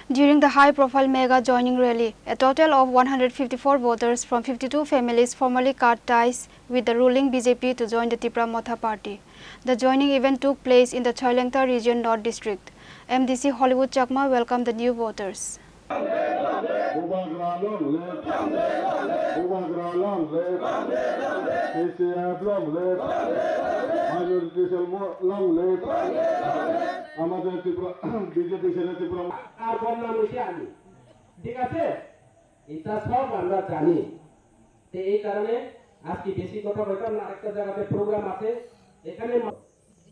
During the high-profile mega joining rally, a total of 154 voters from 52 families formally cut ties with the ruling BJP to join the Tipra Motha Party. The joining event took place in the Chailengta region North District. MDC Holywood Chakma welcomed the new voters. আমাদের Tripura BJP ছেড়ে ত্রিপুরা আর বললাম এসে আমি ঠিক আছে এটা সব আমরা জানি তো এই কারণে আজকে বেশি কথা বলতাম না আরেকটা জায়গাতে প্রোগ্রাম আছে এখানে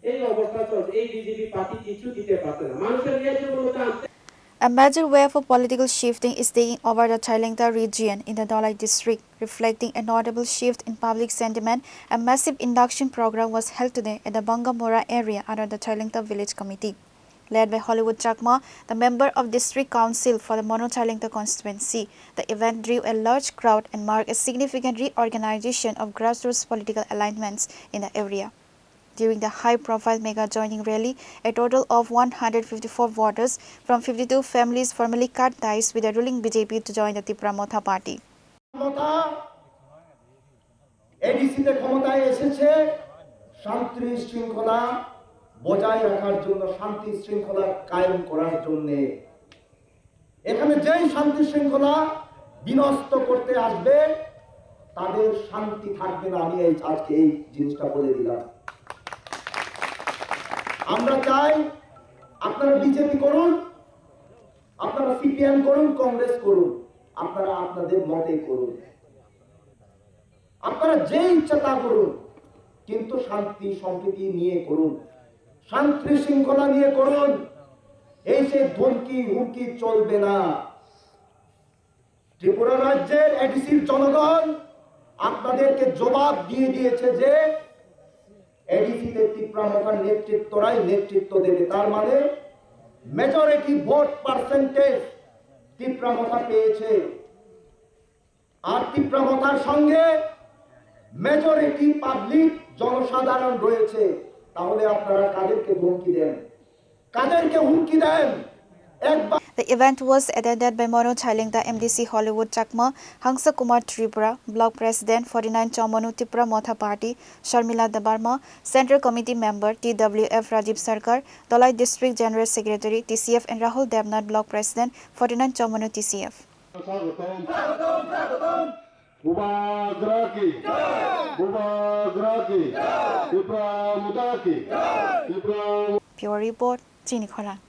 এই অবস্থা চলছে এই বিজেপি পার্টি কিছু দিতে পারছে না মানুষের ন্যায্য মূল্য আনতে A major wave of political shifting is taking over the Chailengta region in the Dhalai district, reflecting a notable shift in public sentiment. A massive induction program was held today at the Bangamora area under the Chailengta village committee. Led by Holywood Chakma, the member of district council for the Mono Chailengta constituency, the event drew a large crowd and marked a significant reorganization of grassroots political alignments in the area. During the high-profile mega joining rally, a total of 154 voters from 52 families formally cut ties with the ruling BJP to join the Tipra Motha Party. MDC ক্ষমতায় এসেছে শান্তি শৃঙ্খলা বজায় রাখার জন্য শান্তি শৃঙ্খলা কায়েম করার জন্য এখানে যেই শান্তি শৃঙ্খলা বিনষ্ট করতে আসবে তাদের শান্তি থাকবে না আমি আজকে এই জিনিসটা বলে দিলাম আমরা চাই আপনারা বিজেপি করুন আপনারা সিপিএম করুন কংগ্রেস করুন আপনারা আপনাদের মতে করুন আপনারা যে ইচ্ছা তা করুন কিন্তু শান্তি সম্প্রীতি নিয়ে করুন শান্তি শৃঙ্খলা নিয়ে করুন এই যে ধমকি হুমকি চলবে না ত্রিপুরা রাজ্যের এডিসির জনগণ আপনাদেরকে জবাব দিয়ে দিয়েছে যে এডিসিতে ত্রিপুরা মথার নেতৃত্বরাই নেতৃত্ব দেবে তার মানে মেজরিটি ভোট পার্সেন্টেজ ত্রিপুরা মথা পেয়েছে আর ত্রিপুরা মথার সঙ্গে মেজরিটি পাবলিক জনসাধারণ রয়েছে তাহলে আপনারা কাদেরকে হুমকি দেন The event was attended by Mono Chailengta MDC Holywood Chakma, Hangsa Kumar Tripura, Block President 49 Chomonu Tipra Motha Party, Sharmila Dabarma, Central Committee Member TWF Rajiv Sarkar, Dhalai District General Secretary TCF and Rahul Devnath, Block President 49 Chomonu TCF. Pure report, Chini Khorang.